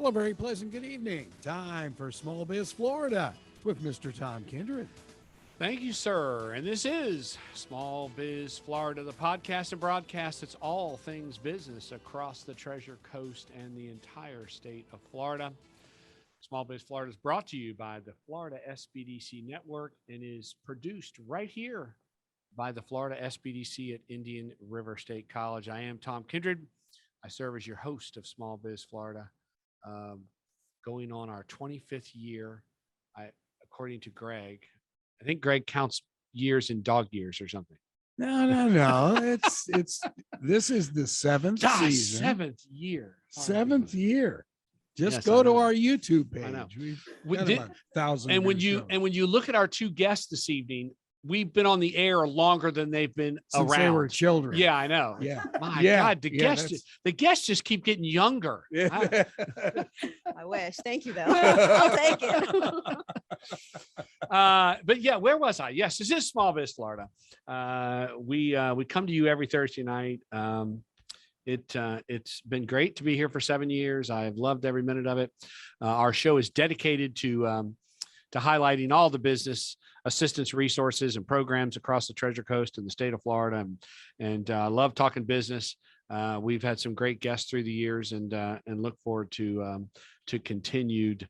Well, a very pleasant good evening. Time for Small Biz Florida with Mr. Tom Kindred. Thank you, sir. And this is Small Biz Florida, the podcast and broadcast. It's all things business across the Treasure Coast and the entire state of Florida. Small Biz Florida is brought to you by the Florida SBDC Network and is produced right here by the Florida SBDC at Indian River State College. I am Tom Kindred. I serve as your host of Small Biz Florida, going on our 25th year. According to Greg, I think Greg counts years in dog years or something. No. This is the seventh season. Seventh year. Seventh year. Just Yes, go to our YouTube page. I know. We've got about 1,000. And when you look at our two guests this evening, we've been on the air longer than they've been since around. they were children. Yeah, I know. Yeah. My God, the guests just keep getting younger. Yeah. I wish. Thank you, though. I'll take it. But yeah, where was I? Yes, this is Small Biz Florida. We come to you every Thursday night. It's been great to be here for 7 years. I've loved every minute of it. Our show is dedicated to highlighting all the business assistance resources and programs across the Treasure Coast and the state of Florida, and love talking business. We've had some great guests through the years, and look forward to continued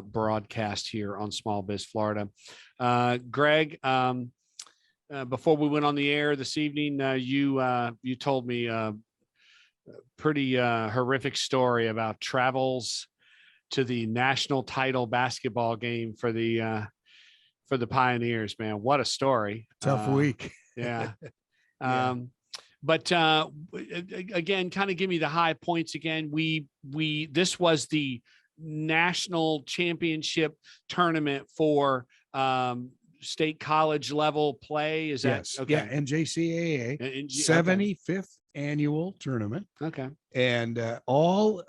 broadcast here on Small Biz Florida. Greg, before we went on the air this evening, you told me a pretty horrific story about travels to the national title basketball game for the Pioneers. Man, what a story. Tough week. Yeah. Yeah. But again, kind of give me the high points again. This was the national championship tournament for state college level play. Is that Yes. okay? Yeah. NJCAA, Okay. 75th annual tournament. Okay. And all,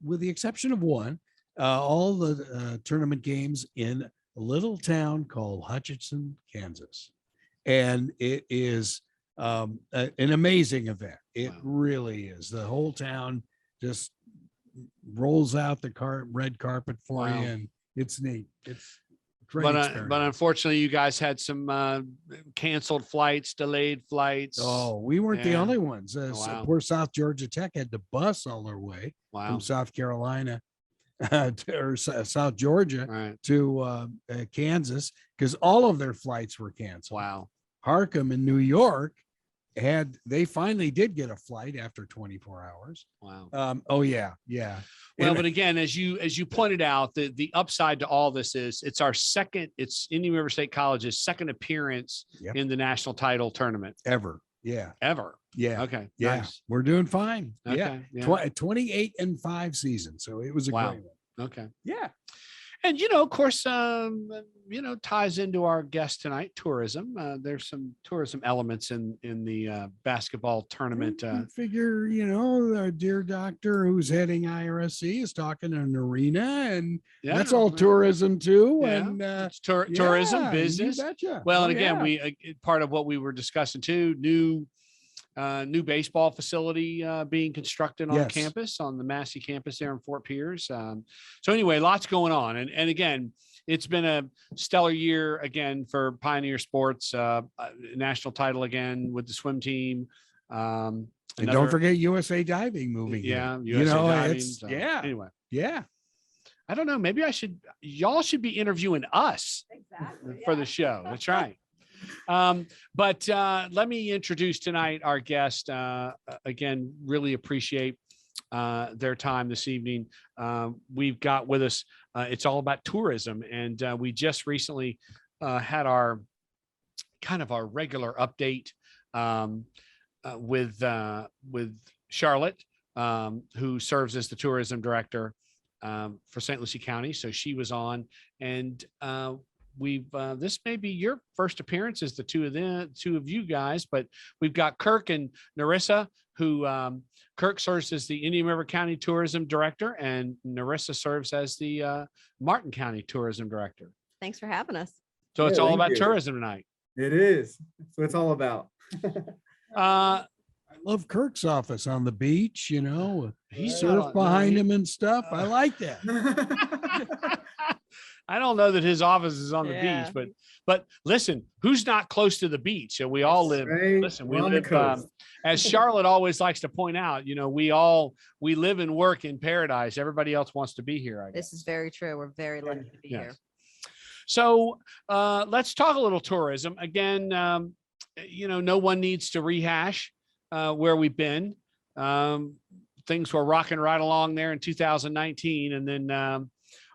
with the exception of one, all the tournament games in a little town called Hutchinson, Kansas. And it is an amazing event. It Wow. really is. The whole town just rolls out the red carpet for Wow. you, and it's neat. It's great. But unfortunately, you guys had some canceled flights, delayed flights. Oh, we weren't the Yeah. only ones. Wow. Poor South Georgia Tech had to bus all their way Wow. from South Carolina or South Georgia All right. to Kansas because all of their flights were canceled. Wow. Harcum in New York they finally did get a flight after 24 hours. Wow. Oh yeah. Well, And- but again, as you pointed out, the upside to all this is it's Indian River State College's second appearance Yep. in the national title tournament ever. Yeah. ever. Yeah. Okay. Yeah. Nice. We're doing fine. Yeah. Okay. Yeah. 28-5 season. So it was a Wow. great one. Okay. Yeah. And, of course, ties into our guest tonight, tourism. There's some tourism elements in the basketball tournament. I figure, our dear doctor who's heading IRSC is talking an arena, and Yeah, that's all tourism too. Yeah. And It's tourism, yeah, business. you betcha. Well, and Oh, again, yeah. part of what we were discussing too, new baseball facility being constructed on Yes. campus, on the Massey campus there in Fort Pierce. So anyway, lots going on. And again, it's been a stellar year again for Pioneer Sports, national title again with the swim team. And don't forget USA Diving moving. Yeah. here. USA Diving, it's so yeah, Anyway, yeah. I don't know. Maybe y'all should be interviewing us Exactly. for the show. That's right. But let me introduce tonight our guest. Again, really appreciate their time this evening. We've got with us, it's all about tourism. And we just recently had our regular update with Charlotte, who serves as the tourism director for St. Lucie County. So she was on, and this may be your first appearance as the two of you guys, but we've got Kirk and Narissa, who Kirk serves as the Indian River County Tourism Director, and Narissa serves as the Martin County Tourism Director. Thanks for having us. So it's Yeah, all thank about you. tourism tonight. It is. That's what it's all about. I love Kirk's office on the beach, you know, He's surf not- behind he- him and stuff. I like that. I don't know that his office is on the Yeah. beach, but listen, who's not close to the beach? And we all live. Right? Listen, we We're on the live. coast. As Charlotte always likes to point out, you know, we live and work in paradise. Everybody else wants to be here. I guess. This is very true. We're very lucky to be Yes. here. So let's talk a little tourism again. You know, no one needs to rehash where we've been. Things were rocking right along there in 2019, and then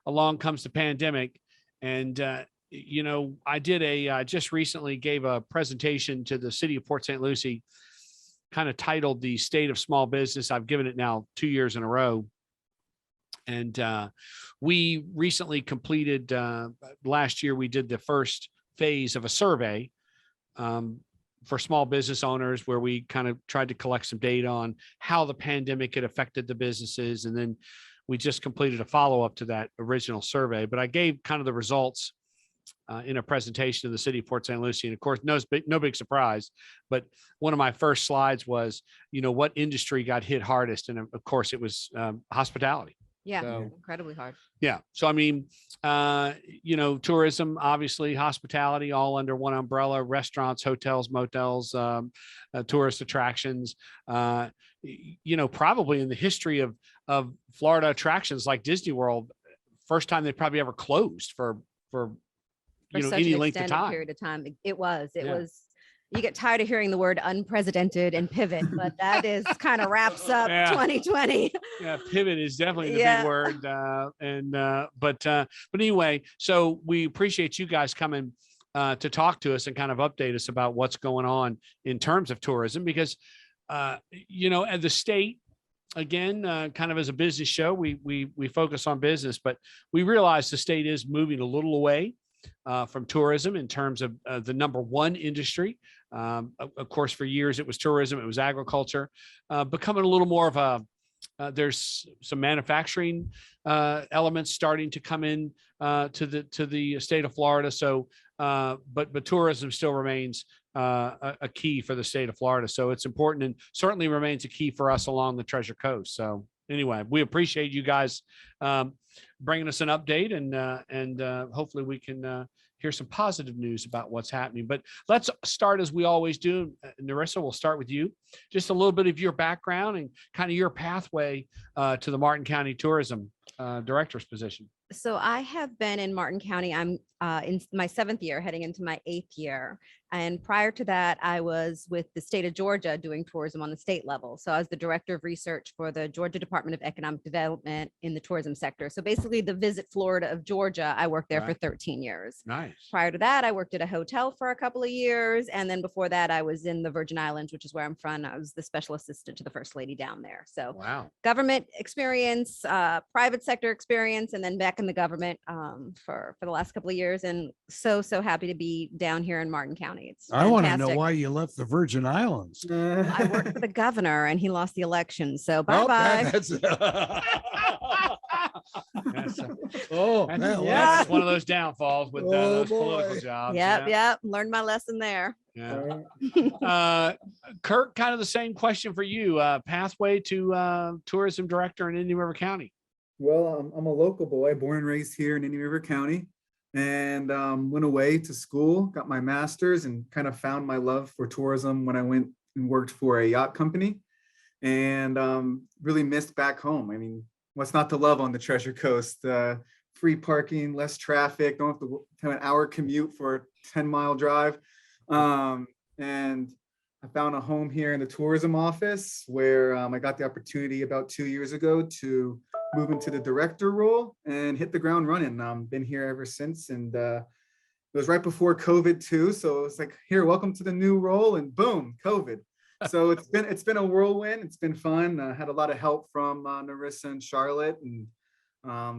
along comes the pandemic. And you know, I just recently gave a presentation to the city of Port St. Lucie, kind of titled "The State of Small Business." I've given it now 2 years in a row. And we recently completed, last year, we did the first phase of a survey for small business owners, where we kind of tried to collect some data on how the pandemic had affected the businesses. And then we just completed a follow-up to that original survey. But I gave kind of the results in a presentation to the city of Port St. Lucie. And of course, no big surprise, but one of my first slides was, you know, what industry got hit hardest? And of course, it was hospitality. Yeah, So- incredibly hard. Yeah. So, I mean, you know, tourism, obviously, hospitality, all under one umbrella: restaurants, hotels, motels, tourist attractions. You know, probably in the history of Florida attractions like Disney World, first time they probably ever closed for For you know, such any an length of extended time. period of time. It was. Yeah. You get tired of hearing the word unprecedented and pivot, but that is kind of wraps up Yeah. 2020. Yeah, pivot is definitely the Yeah. big word. But anyway, so we appreciate you guys coming to talk to us and kind of update us about what's going on in terms of tourism, because you know, at the state, again, kind of as a business show, we focus on business, but we realize the state is moving a little away from tourism in terms of the number one industry. Of course, for years it was tourism, it was agriculture, becoming a little more of a, there's some manufacturing elements starting to come in to the state of Florida. So, but tourism still remains a key for the state of Florida. So it's important, and certainly remains a key for us along the Treasure Coast. So anyway, we appreciate you guys bringing us an update, and hopefully we can hear some positive news about what's happening. But let's start as we always do. Narissa, we'll start with you. Just a little bit of your background and kind of your pathway to the Martin County Tourism Director's position. So I have been in Martin County. I'm in my 7th year, heading into my 8th year. And prior to that, I was with the state of Georgia doing tourism on the state level. So I was the director of research for the Georgia Department of Economic Development in the tourism sector. So basically the Visit Florida of Georgia, I worked there for Right. 13 years. Nice. Prior to that, I worked at a hotel for a couple of years. And then before that, I was in the Virgin Islands, which is where I'm from. I was the special assistant to the first lady down there. So Wow. government experience, private sector experience, and then back in the government for the last couple of years. And so happy to be down here in Martin County. It's I want to know fantastic. why you left the Virgin Islands. I worked for the governor and he lost the election. So Oh, bye-bye. that's That's, oh, that's, man, that's one of those downfalls with Oh, those political boy. jobs. Yep. Learned my lesson there. Yeah. Kirk, kind of the same question for you. Pathway to tourism director in Indian River County. Well, I'm a local boy, born and raised here in Indian River County, and went away to school, got my master's, and kind of found my love for tourism when I went and worked for a yacht company, and really missed back home. I mean, what's not to love on the Treasure Coast? Free parking, less traffic, don't have to have an hour commute for a 10-mile drive. And I found a home here in the tourism office where I got the opportunity about 2 years ago to move into the director role and hit the ground running. Been here ever since, and it was right before COVID too. So it's like, here, welcome to the new role, and boom, COVID. So it's been a whirlwind. It's been fun. Had a lot of help from Narissa and Charlotte, and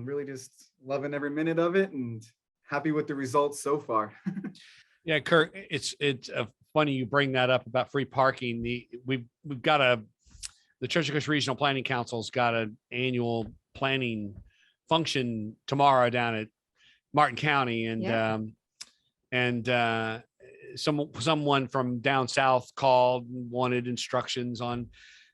really just loving every minute of it, and happy with the results so far. Yeah, Kirk, it's funny you bring that up about free parking. We've got the Treasure Coast Regional Planning Council's got an annual planning function tomorrow down at Martin County, and Yeah. someone from down south called and wanted instructions on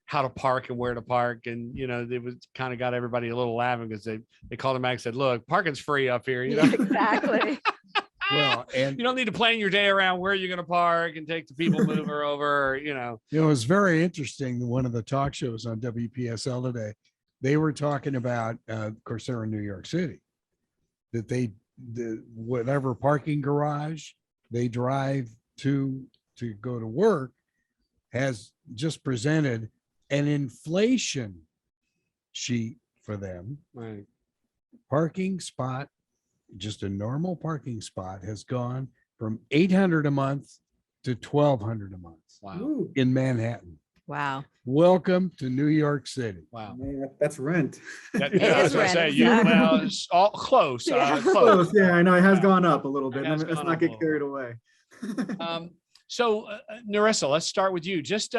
how to park and where to park. And, it was kind of got everybody a little laughing because they called him back and said, look, parking's free up here. Yeah, exactly. Well, and You don't need to plan your day around where you're going to park and take the people mover over, it was very interesting. One of the talk shows on WPSL today, they were talking about, of course, they're in New York City, that whatever parking garage they drive to go to work has just presented an inflation sheet for them. Right. Parking spot, just a normal parking spot, has gone from $800 a month to $1,200 a month. Wow. Ooh, In Manhattan. Wow. Welcome to New York City. Wow. man, that's rent. That, It I was is going to say, rent, exactly. well, it's all close. Yeah. Close. Close, yeah, I know it has gone up a little bit. It has Let's gone not up a get little carried bit. away. So, Narissa, let's start with you. Just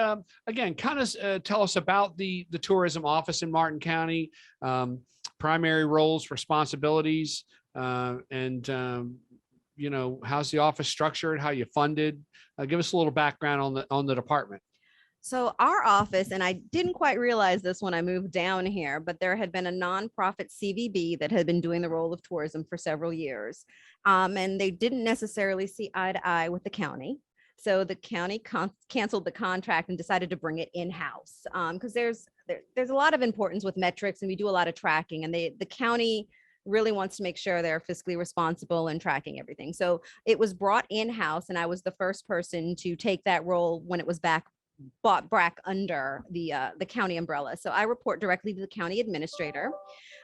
again, kind of tell us about the tourism office in Martin County, primary roles, responsibilities, and how's the office structured? How you funded? Give us a little background on the department. So our office, and I didn't quite realize this when I moved down here, but there had been a nonprofit CVB that had been doing the role of tourism for several years. And they didn't necessarily see eye to eye with the county. So the county canceled the contract and decided to bring it in-house because there's a lot of importance with metrics, and we do a lot of tracking, and the county really wants to make sure they're fiscally responsible and tracking everything. So it was brought in-house, and I was the first person to take that role when it was bought back under the county umbrella. So I report directly to the county administrator.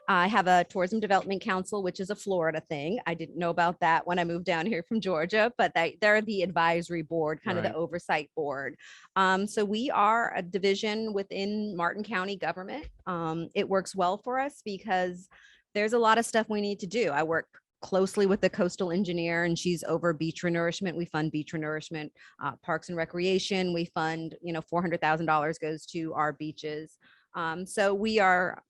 I have a tourism development council, which is a Florida thing. I didn't know about that when I moved down here from Georgia, but they're the advisory board, kind of Right. the oversight board. So we are a division within Martin County government. It works well for us because there's a lot of stuff we need to do. I work closely with the coastal engineer, and she's over beach renourishment. We fund beach renourishment, parks and recreation. We fund, $400,000 goes to our beaches. So we are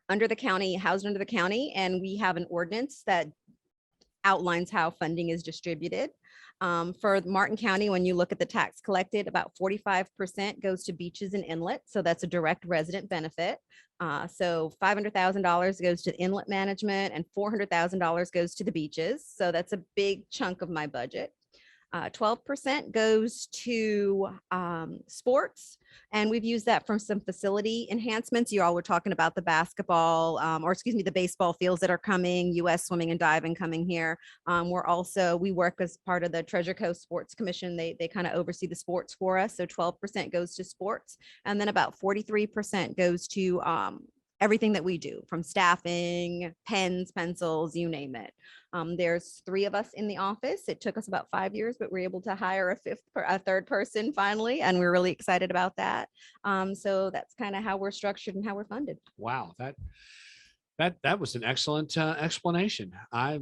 under the county, housed under the county, and we have an ordinance that outlines how funding is distributed. For Martin County, when you look at the tax collected, about 45% goes to beaches and inlets. So that's a direct resident benefit. So $500,000 goes to inlet management and $400,000 goes to the beaches. So that's a big chunk of my budget. 12% goes to sports, and we've used that from some facility enhancements. You all were talking about the basketball, the baseball fields that are coming, US Swimming and Diving coming here. We work as part of the Treasure Coast Sports Commission. They kind of oversee the sports for us. So 12% goes to sports, and then about 43% goes to everything that we do, from staffing, pens, pencils, you name it. There's 3 of us in the office. It took us about 5 years, but we're able to hire a third person finally, and we're really excited about that. So that's kind of how we're structured and how we're funded. Wow, that was an excellent explanation. I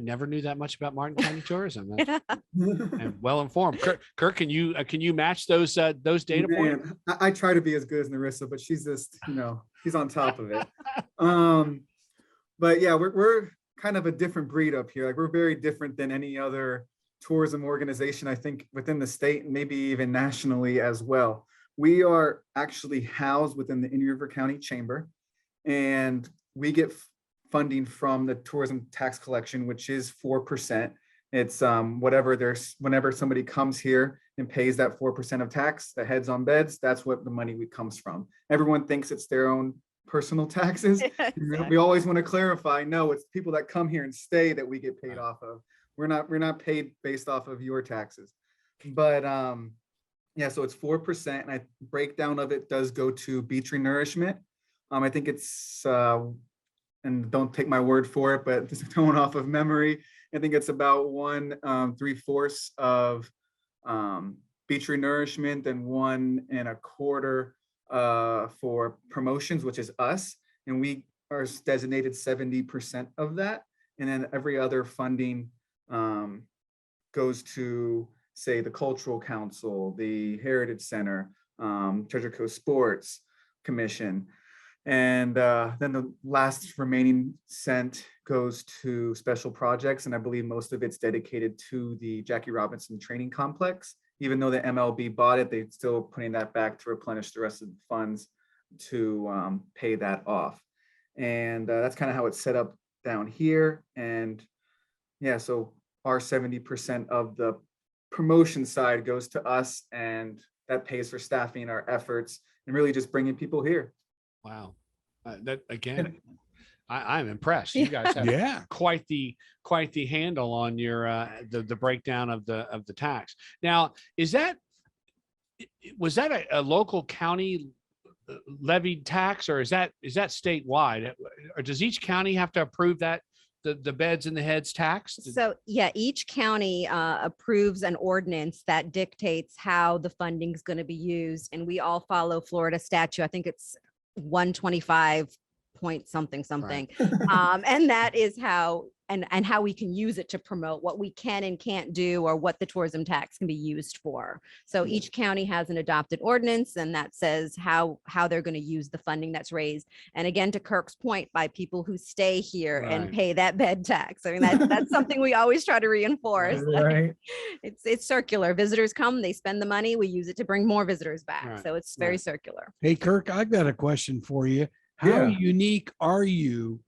never knew that much about Martin County tourism. And well informed. Kirk, can you match those data points? Man, I try to be as good as Narissa, but she's just, she's on top of it. But yeah, we're kind of a different breed up here. Like, we're very different than any other tourism organization, I think, within the state and maybe even nationally as well. We are actually housed within the Indian River County Chamber, and we get funding from the tourism tax collection, which is 4%. It's whenever somebody comes here and pays that 4% of tax, the heads on beds, that's what the money comes from. Everyone thinks it's their own personal taxes. Exactly. We always want to clarify, no, it's people that come here and stay that we get paid off of. We're not paid based off of your taxes. But yeah, so it's 4%, and breakdown of it does go to beach renourishment. I think it's and don't take my word for it, but just going off of memory, I think it's about 1/3 of beach renourishment and 1 1/4 for promotions, which is us. And we are designated 70% of that. And then every other funding goes to, say, the Cultural Council, the Heritage Center, Treasure Coast Sports Commission. And then the last remaining cent goes to special projects. And I believe most of it's dedicated to the Jackie Robinson Training Complex. Even though the MLB bought it, they're still putting that back to replenish the rest of the funds to pay that off. And that's kind of how it's set up down here. And yeah, so our 70% of the promotion side goes to us, and that pays for staffing our efforts and really just bringing people here. Wow. That again, I'm impressed. You guys have Yeah. quite the handle on your the breakdown of the tax. Now, was that a local county levied tax, or is that statewide? Or does each county have to approve that the beds and the heads tax? So yeah, each county approves an ordinance that dictates how the funding is going to be used. And we all follow Florida statute. I think it's 125 point something. And that is how and how we can use it to promote what we can and can't do, or what the tourism tax can be used for. So each county has an adopted ordinance, and that says how they're going to use the funding that's raised. And again, to Kirk's point, by people who stay here and Right. pay that bed tax. I mean, that's something we always try to reinforce. Right. It's circular. Visitors come, they spend the money, we use it to bring more visitors back. Right. So it's very Right. circular. Hey, Kirk, I've got a question for you. How Yeah. unique are you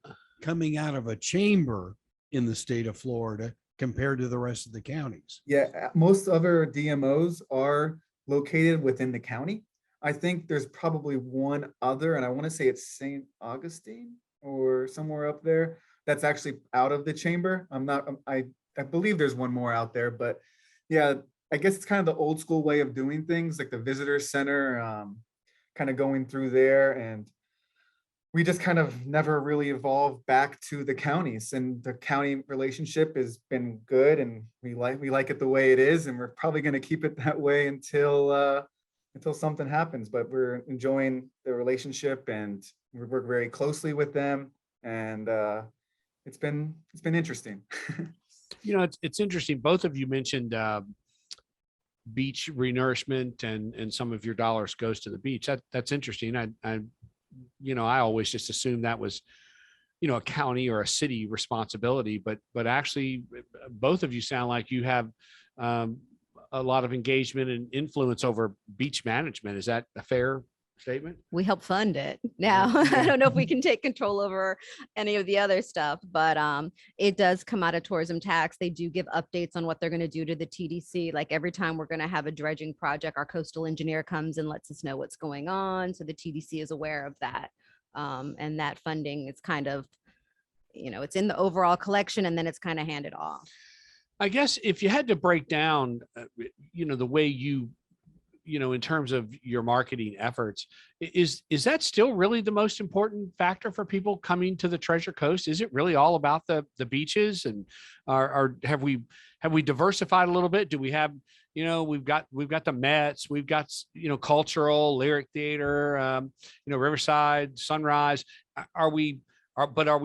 coming out of a chamber in the state of Florida compared to the rest of the counties? Yeah, most other DMOs are located within the county. I think there's probably one other, and I want to say it's St. Augustine or somewhere up there, that's actually out of the chamber. I believe there's one more out there, but yeah, I guess it's kind of the old school way of doing things, like the visitor center, kind of going through there. And we just kind of never really evolved back to the counties, and the county relationship has been good, and we like it the way it is, and we're probably going to keep it that way until something happens. But we're enjoying the relationship, and we work very closely with them, and it's been interesting. You know, it's interesting. Both of you mentioned beach renourishment, and some of your dollars goes to the beach. That's interesting. I always just assumed that was, a county or a city responsibility, but actually both of you sound like you have a lot of engagement and influence over beach management. Is that a fair statement? We help fund it. Now, I don't know if we can take control over any of the other stuff, but it does come out of tourism tax. They do give updates on what they're going to do to the TDC. Like every time we're going to have a dredging project, our coastal engineer comes and lets us know what's going on. So the TDC is aware of that. And that funding is kind of, it's in the overall collection, and then it's kind of handed off. I guess if you had to break down, the way in terms of your marketing efforts, is that still really the most important factor for people coming to the Treasure Coast? Is it really all about the beaches, and or have we diversified a little bit? Do we have, we've got the Mets, we've got, cultural, lyric theater, Riverside, Sunrise. Are we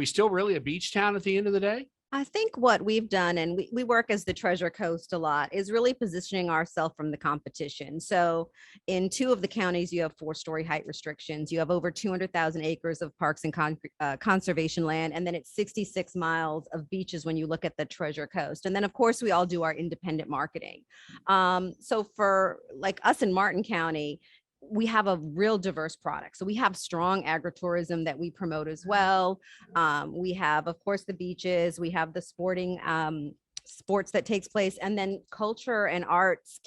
still really a beach town at the end of the day? I think what we've done, and we work as the Treasure Coast a lot, is really positioning ourselves from the competition. So in 2 of the counties, you have 4-story height restrictions. You have over 200,000 acres of parks and conservation land. And then it's 66 miles of beaches when you look at the Treasure Coast. And then, of course, we all do our independent marketing. So for like us in Martin County, we have a real diverse product. So we have strong agritourism that we promote as well. We have, of course, the beaches, we have the sporting sports that takes place, and then culture and arts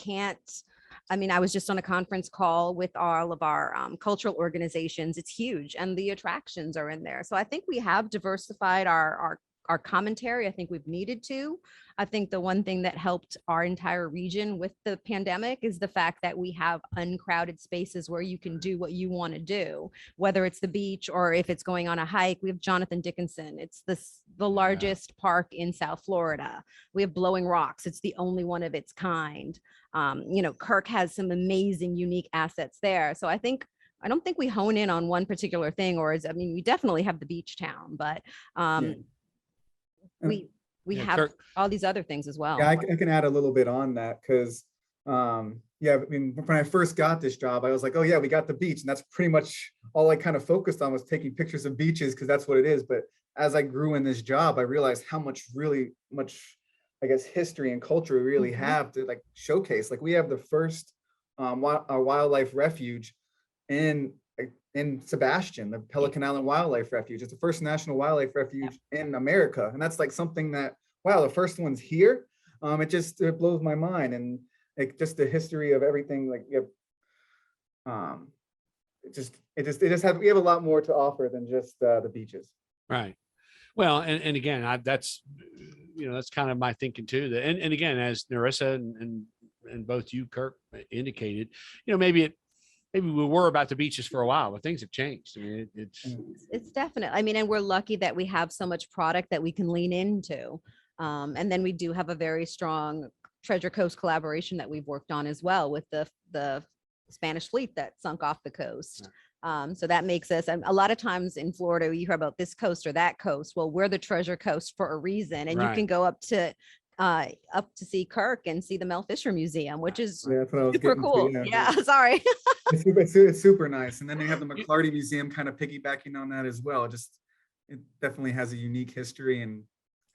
I was just on a conference call with all of our cultural organizations. It's huge, and the attractions are in there. So I think we have diversified our commentary. I think we've needed to. I think the one thing that helped our entire region with the pandemic is the fact that we have uncrowded spaces where you can do what you want to do, whether it's the beach or if it's going on a hike. We have Jonathan Dickinson. It's the largest park in South Florida. We have Blowing Rocks. It's the only one of its kind. Kirk has some amazing, unique assets there. So I don't think we hone in on one particular thing, we definitely have the beach town, but we have Kirk, all these other things as well. Yeah, I can add a little bit on that, because Yeah, I mean, when I first got this job, I was like, oh yeah, we got the beach. And that's pretty much all I kind of focused on, was taking pictures of beaches, because that's what it is. But as I grew in this job, I realized how really much, I guess, history and culture we really have to like showcase. Like we have the first wildlife refuge in Sebastian, the Pelican Island Wildlife Refuge. It's the first national wildlife refuge in America. And that's like something that, wow, the first one's here. It blows my mind. And like just the history of everything, like we have a lot more to offer than just the beaches. Right. Well, and again, that's kind of my thinking too. And again, as Narissa and both you, Kirk, indicated, maybe we were about the beaches for a while, but things have changed. I mean, it's definitely, I mean, and we're lucky that we have so much product that we can lean into. And then we do have a very strong Treasure Coast collaboration that we've worked on as well with the Spanish fleet that sunk off the coast. So that makes us, and a lot of times in Florida, you hear about this coast or that coast. Well, we're the Treasure Coast for a reason. And you can go up to see Kirk and see the Mel Fisher Museum, which is super cool. Sorry. It's super nice. And then they have the McClarty Museum kind of piggybacking on that as well. It definitely has a unique history and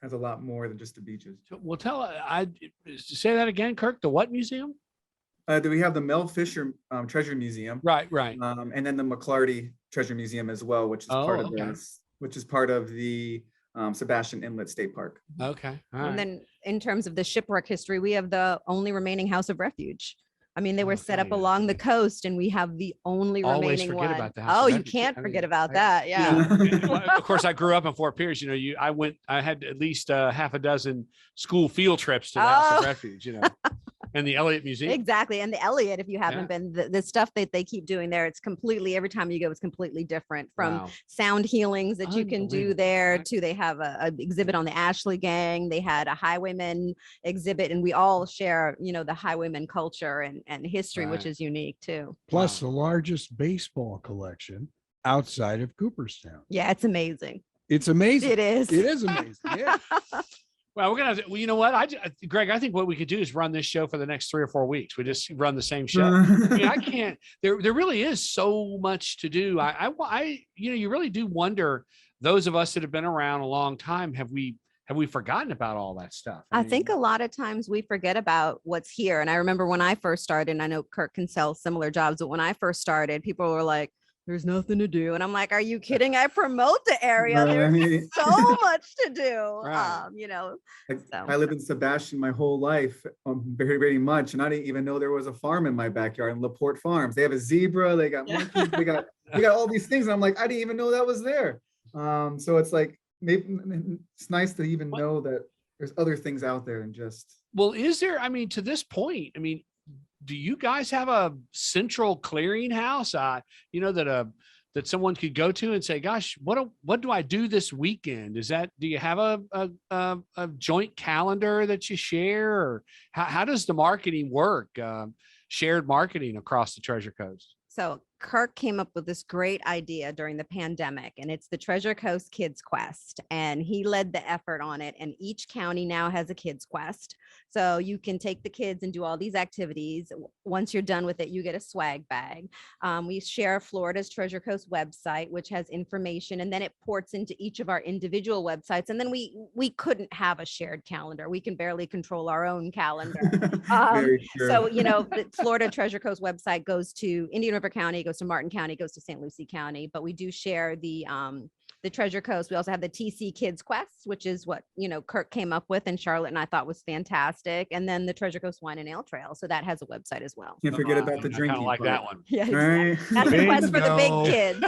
has a lot more than just the beaches. Well, say that again, Kirk. The what museum? Do we have the Mel Fisher Treasure Museum? Right. And then the McClarty Treasure Museum as well, which is part of the Sebastian Inlet State Park. Okay. All right. And then in terms of the shipwreck history, we have the only remaining house of refuge. I mean, they were set up along the coast, and we have the only remaining one. About the house of you can't forget about that. Yeah. Of course, I grew up in Fort Pierce. I had at least half a dozen school field trips to the House of Refuge. And the Elliott Museum. Exactly. And the Elliott, if you haven't been, the stuff that they keep doing there, it's completely, every time you go, it's completely different, from sound healings that you can do there to, they have a exhibit on the Ashley gang. They had a highwayman exhibit, and we all share, the highwayman culture and history, which is unique too. Plus the largest baseball collection outside of Cooperstown. Yeah, it's amazing. It's amazing. It is. It is amazing. Yeah. Well, we're gonna. Well, you know what, Greg, I think what we could do is run this show for the next 3 or 4 weeks. We just run the same show. I mean, I can't. There really is so much to do. You really do wonder. Those of us that have been around a long time, have we forgotten about all that stuff? I think a lot of times we forget about what's here. And I remember when I first started, and I know Kirk can sell similar jobs, but when I first started, people were like, there's nothing to do. And I'm like, are you kidding? I promote the area. There's so much to do. I lived in Sebastian my whole life, very, very much. And I didn't even know there was a farm in my backyard in LaPorte Farms. They have a zebra, they got monkeys, we got all these things. And I'm like, I didn't even know that was there. So it's like, maybe it's nice to even know that there's other things out there and just. Well, is there, to this point, do you guys have a central clearinghouse, that someone could go to and say, gosh, what do I do this weekend? Do you have a joint calendar that you share, or how does the marketing work? Shared marketing across the Treasure Coast? So Kirk came up with this great idea during the pandemic, and it's the Treasure Coast Kids Quest. And he led the effort on it. And each county now has a Kids Quest. So you can take the kids and do all these activities. Once you're done with it, you get a swag bag. We share Florida's Treasure Coast website, which has information, and then it ports into each of our individual websites. And then we couldn't have a shared calendar. We can barely control our own calendar. So, the Florida Treasure Coast website goes to Indian River County, goes to Martin County, goes to St. Lucie County, but we do share the Treasure Coast. We also have the TC Kids Quest, which is what, Kirk came up with and Charlotte and I thought was fantastic. And then the Treasure Coast Wine and Ale Trail. So that has a website as well. Can't forget about the drinking. I like that one. Yeah, exactly. That's the quest for the big kids.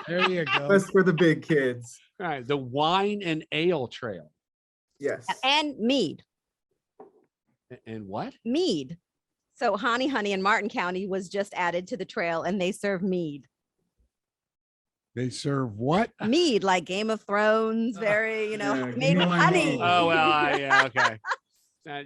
There you go. Quest for the big kids. All right. The Wine and Ale Trail. Yes. And mead. And what? Mead. So Honey in Martin County was just added to the trail, and they serve mead. They serve what? Mead, like Game of Thrones, very, made with honey. Oh, well, yeah, okay.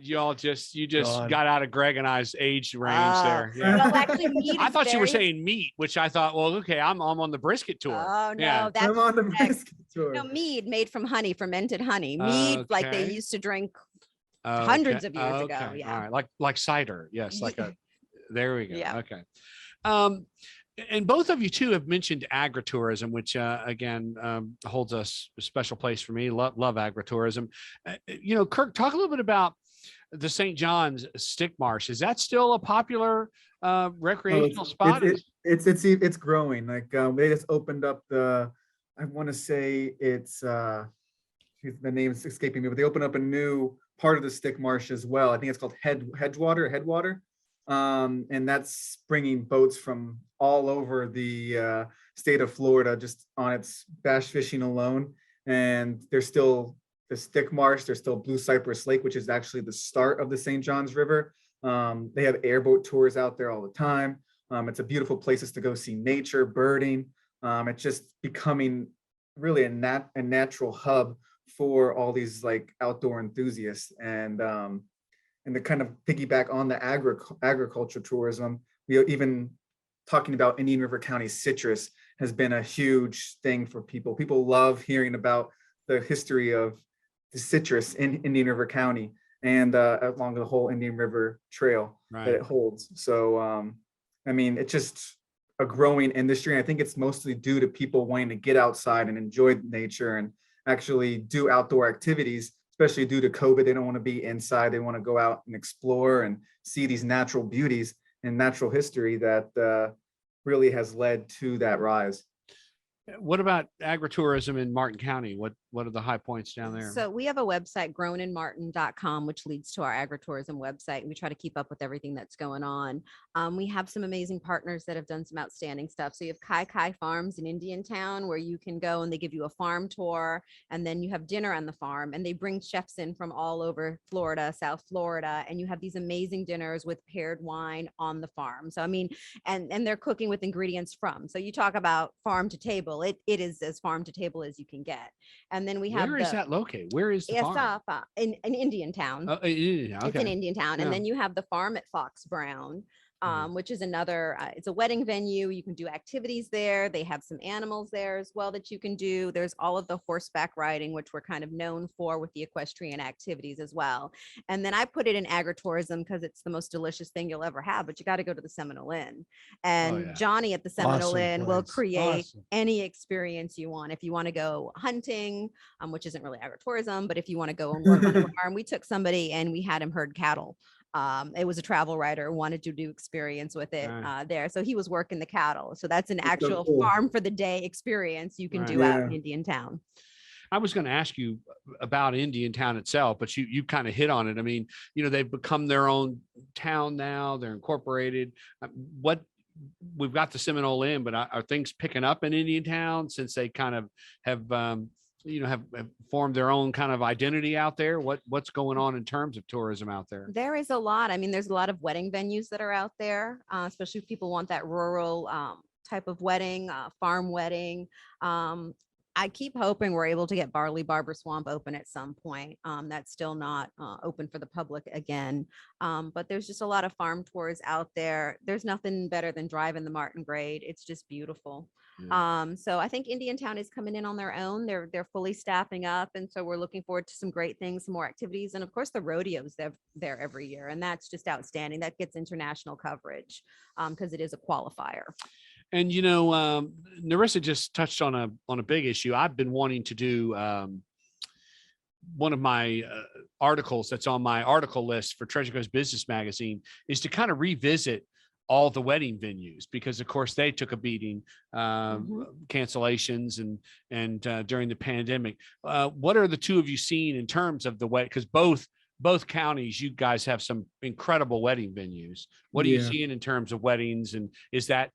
You just got out of Greg and I's age range there. Yeah. Well, actually, mead I thought you were very- saying meat, which I thought, well, okay, I'm on the brisket tour. Oh, no, Yeah. that's I'm on the correct. brisket tour. No, mead made from honey, fermented honey. Mead, like they Okay. used to drink hundreds of years ago. Okay. Yeah. All right. Like cider. Yes. Like a, there we go. Yeah. Okay. Um, and both of you too have mentioned agritourism, which again holds a special place for me. Love agritourism. Kirk, talk a little bit about the St. John's Stick Marsh. Is that still a popular recreational spot? It's growing. Like they just opened up I want to say it's the name is escaping me, but they opened up a new part of the Stick Marsh as well. I think it's called Headwater. And that's bringing boats from all over the state of Florida just on its bass fishing alone. And there's still the Stick Marsh, there's still Blue Cypress Lake, which is actually the start of the St. Johns River. They have airboat tours out there all the time. It's a beautiful places to go see nature, birding. It's just becoming really a natural hub for all these like outdoor enthusiasts. And to kind of piggyback on the agriculture tourism, we even talking about Indian River County citrus has been a huge thing for people. People love hearing about the history of the citrus in Indian River County and along the whole Indian River Trail that it holds. So, I mean, it's just a growing industry. And I think it's mostly due to people wanting to get outside and enjoy nature and actually do outdoor activities. Especially due to COVID, they don't want to be inside. They want to go out and explore and see these natural beauties and natural history that really has led to that rise. What about agritourism in Martin County? What are the high points down there? So we have a website, growninmartin.com, which leads to our agritourism website. We try to keep up with everything that's going on. We have some amazing partners that have done some outstanding stuff. So you have Kai Kai Farms in Indiantown, where you can go and they give you a farm tour, and then you have dinner on the farm, and they bring chefs in from all over Florida, South Florida, and you have these amazing dinners with paired wine on the farm. So I mean, and they're cooking with ingredients from. So you talk about farm to table. It is as farm to table as you can get. And then we have Where is that located? Where is the farm? In Indiantown. Oh, okay. It's in Indiantown. Yeah. And then you have the farm at Fox Brown, which is another, it's a wedding venue. You can do activities there. They have some animals there as well that you can do. There's all of the horseback riding, which we're kind of known for with the equestrian activities as well. And then I put it in agritourism because it's the most delicious thing you'll ever have, but you got to go to the Seminole Inn. And yeah. Johnny at the Seminole Awesome Inn will place. create Awesome. any experience you want. If you want to go hunting, which isn't really agritourism, but if you want to go and work on a farm, we took somebody and we had him herd cattle. It was a travel writer, wanted to do experience with it there. So he was working the cattle. So that's an actual cool. farm for the day experience you can do out in Indiantown. I was going to ask you about Indiantown itself, but you kind of hit on it. I mean, they've become their own town now. They're incorporated. We've got the Seminole Inn, but are things picking up in Indiantown since they kind of have formed their own kind of identity out there? What's going on in terms of tourism out there? There is a lot. I mean, there's a lot of wedding venues that are out there, especially if people want that rural type of wedding, farm wedding. I keep hoping we're able to get Barley Barber Swamp open at some point. That's still not open for the public again. But there's just a lot of farm tours out there. There's nothing better than driving the Martin Grade. It's just beautiful. Yeah. So I think Indiantown is coming in on their own. They're fully staffing up. And so we're looking forward to some great things, some more activities. And of course, the rodeos there every year. And that's just outstanding. That gets international coverage because it is a qualifier. And Narissa just touched on a big issue. I've been wanting to do one of my articles that's on my article list for Treasure Coast Business Magazine is to kind of revisit all the wedding venues, because of course they took a beating, cancellations and during the pandemic. What are the two of you seen in terms of the wedding? Because both counties, you guys have some incredible wedding venues. What are you seeing in terms of weddings, and is that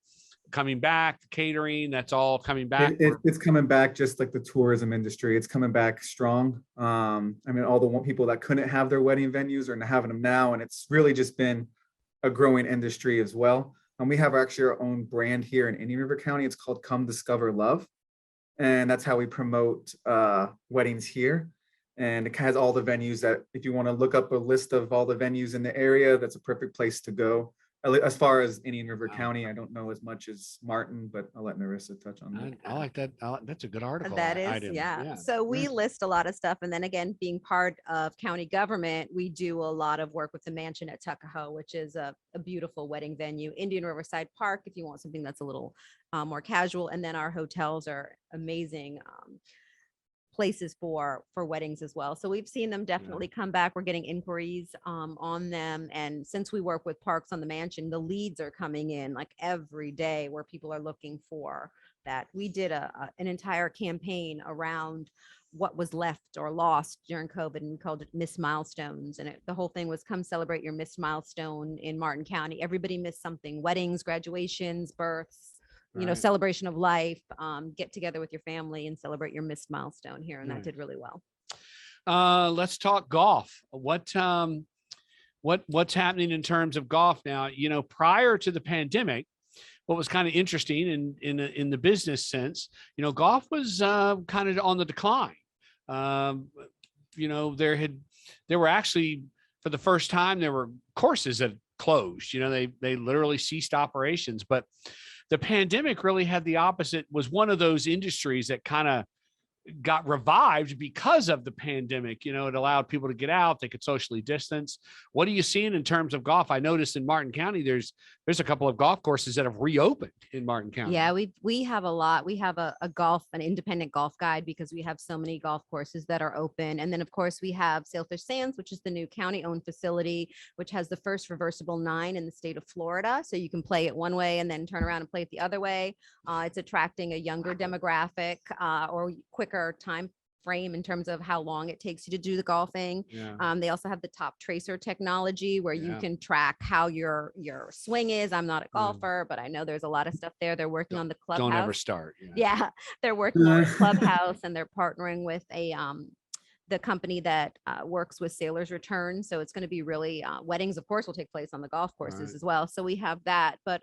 coming back? The catering, that's all coming back? It's coming back, just like the tourism industry. It's coming back strong. I mean, all the people that couldn't have their wedding venues are having them now, and it's really just been a growing industry as well. And we have actually our own brand here in Indian River County. It's called Come Discover Love, and that's how we promote weddings here. And it has all the venues that, if you want to look up a list of all the venues in the area, that's a perfect place to go. as far as Indian River County, I don't know as much as Martin, but I'll let Marissa touch on that. I like that. That's a good article. That is, item. yeah. So we Yeah. list a lot of stuff. And then again, being part of county government, we do a lot of work with the mansion at Tuckahoe, which is a beautiful wedding venue. Indian Riverside Park, if you want something that's a little more casual. And then our hotels are amazing places for weddings as well. So we've seen them definitely come back. We're getting inquiries on them. And since we work with Parks on the Mansion, the leads are coming in like every day where people are looking for that. We did an entire campaign around what was left or lost during COVID, and we called it Missed Milestones. And the whole thing was come celebrate your missed milestone in Martin County. Everybody missed something: weddings, graduations, births, celebration of life. Get together with your family and celebrate your missed milestone here. And that did really well. Let's talk golf. What's happening in terms of golf now? Prior to the pandemic, what was kind of interesting in the business sense, golf was kind of on the decline. There were actually, for the first time, there were courses that closed. They literally ceased operations. But the pandemic really had the opposite, was one of those industries that kind of got revived because of the pandemic. It allowed people to get out, they could socially distance. What are you seeing in terms of golf? I noticed in Martin County, there's a couple of golf courses that have reopened in Martin County. Yeah, we have a lot. We have an independent golf guide because we have so many golf courses that are open. And then of course we have Sailfish Sands, which is the new county owned facility, which has the first reversible 9 in the state of Florida. So you can play it one way and then turn around and play it the other way. It's attracting a younger demographic or quicker time frame in terms of how long it takes you to do the golfing. They also have the top tracer technology where you can track how your swing is. I'm not a golfer, but I know there's a lot of stuff there. They're working on the clubhouse. Don't ever start. Yeah, they're working on a clubhouse, and they're partnering with the company that works with Sailors Return. So it's going to be really weddings, of course, will take place on the golf courses as well. So we have that, but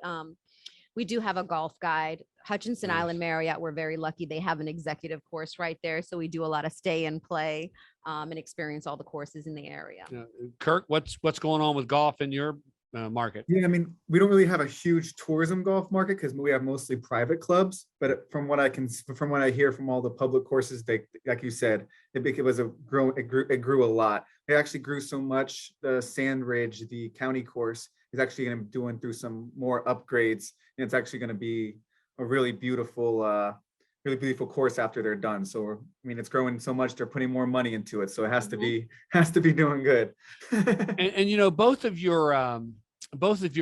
we do have a golf guide. Hutchinson Island Marriott, we're very lucky. They have an executive course right there. So we do a lot of stay and play and experience all the courses in the area. Kirk, what's going on with golf in your market? Yeah, I mean, we don't really have a huge tourism golf market because we have mostly private clubs. But from what I hear from all the public courses, they, like you said, it grew a lot. It actually grew so much. The Sand Ridge, the county course, is actually going to be doing through some more upgrades, and it's actually going to be a really beautiful course after they're done. So it's growing so much, they're putting more money into it. So it has to be doing good. and both of your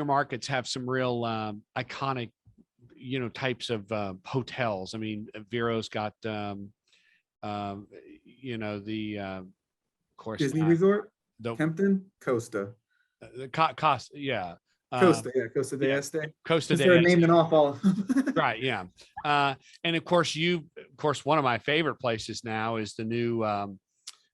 markets have some real iconic types of hotels. I mean, Vero's got the of course Disney Resort, Kempton, Costa. Costa, yeah. Costa de Este. Costa de They're Este. naming off all. Right, yeah. And of course, one of my favorite places now is the new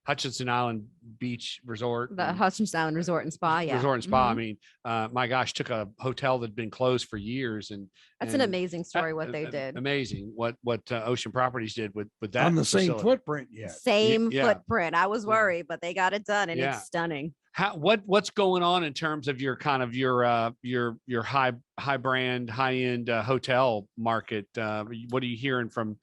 Hutchinson Island Beach Resort. The Hutchinson Island Resort and Spa, yeah. Resort and Spa. I mean, my gosh, took a hotel that'd been closed for years, and that's an amazing story what they did. Amazing what Ocean Properties did with that on the facility. same footprint. Yeah, same footprint. I was worried, but they got it done, and it's stunning. What's going on in terms of your kind of your high brand, high end hotel market? What are you hearing from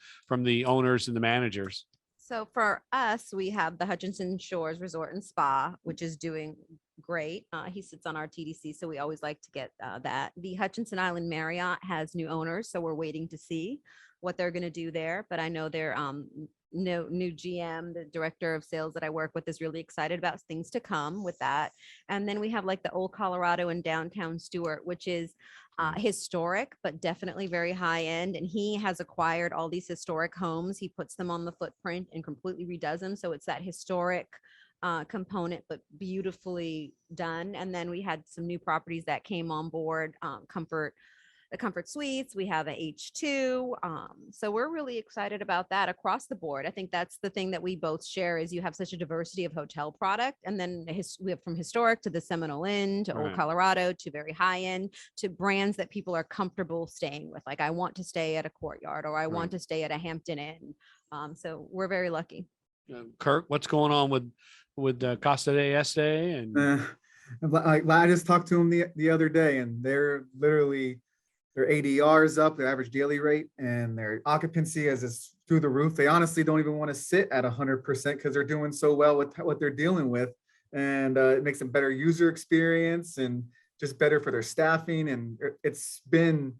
the owners and the managers? So for us, we have the Hutchinson Shores Resort and Spa, which is doing great. He sits on our TDC, so we always like to get that. The Hutchinson Island Marriott has new owners, so we're waiting to see what they're going to do there. But I know they're new GM, the director of sales that I work with, is really excited about things to come with that. And then we have like the Old Colorado in downtown Stewart, which is historic, but definitely very high end. And he has acquired all these historic homes. He puts them on the footprint and completely redoes them. So it's that historic component, but beautifully done. And then we had some new properties that came on board, the Comfort Suites. We have a H2. So we're really excited about that across the board. I think that's the thing that we both share, is you have such a diversity of hotel product. And then we have from historic to the Seminole Inn to Old Colorado to very high end to brands that people are comfortable staying with. Like, I want to stay at a Courtyard, or I want to stay at a Hampton Inn. So we're very lucky. Kirk, what's going on with Costa de Este? And I just talked to them the other day, and they're literally their ADR is up, their average daily rate, and their occupancy is through the roof. They honestly don't even want to sit at 100% because they're doing so well with what they're dealing with, and it makes a better user experience and just better for their staffing. And it's been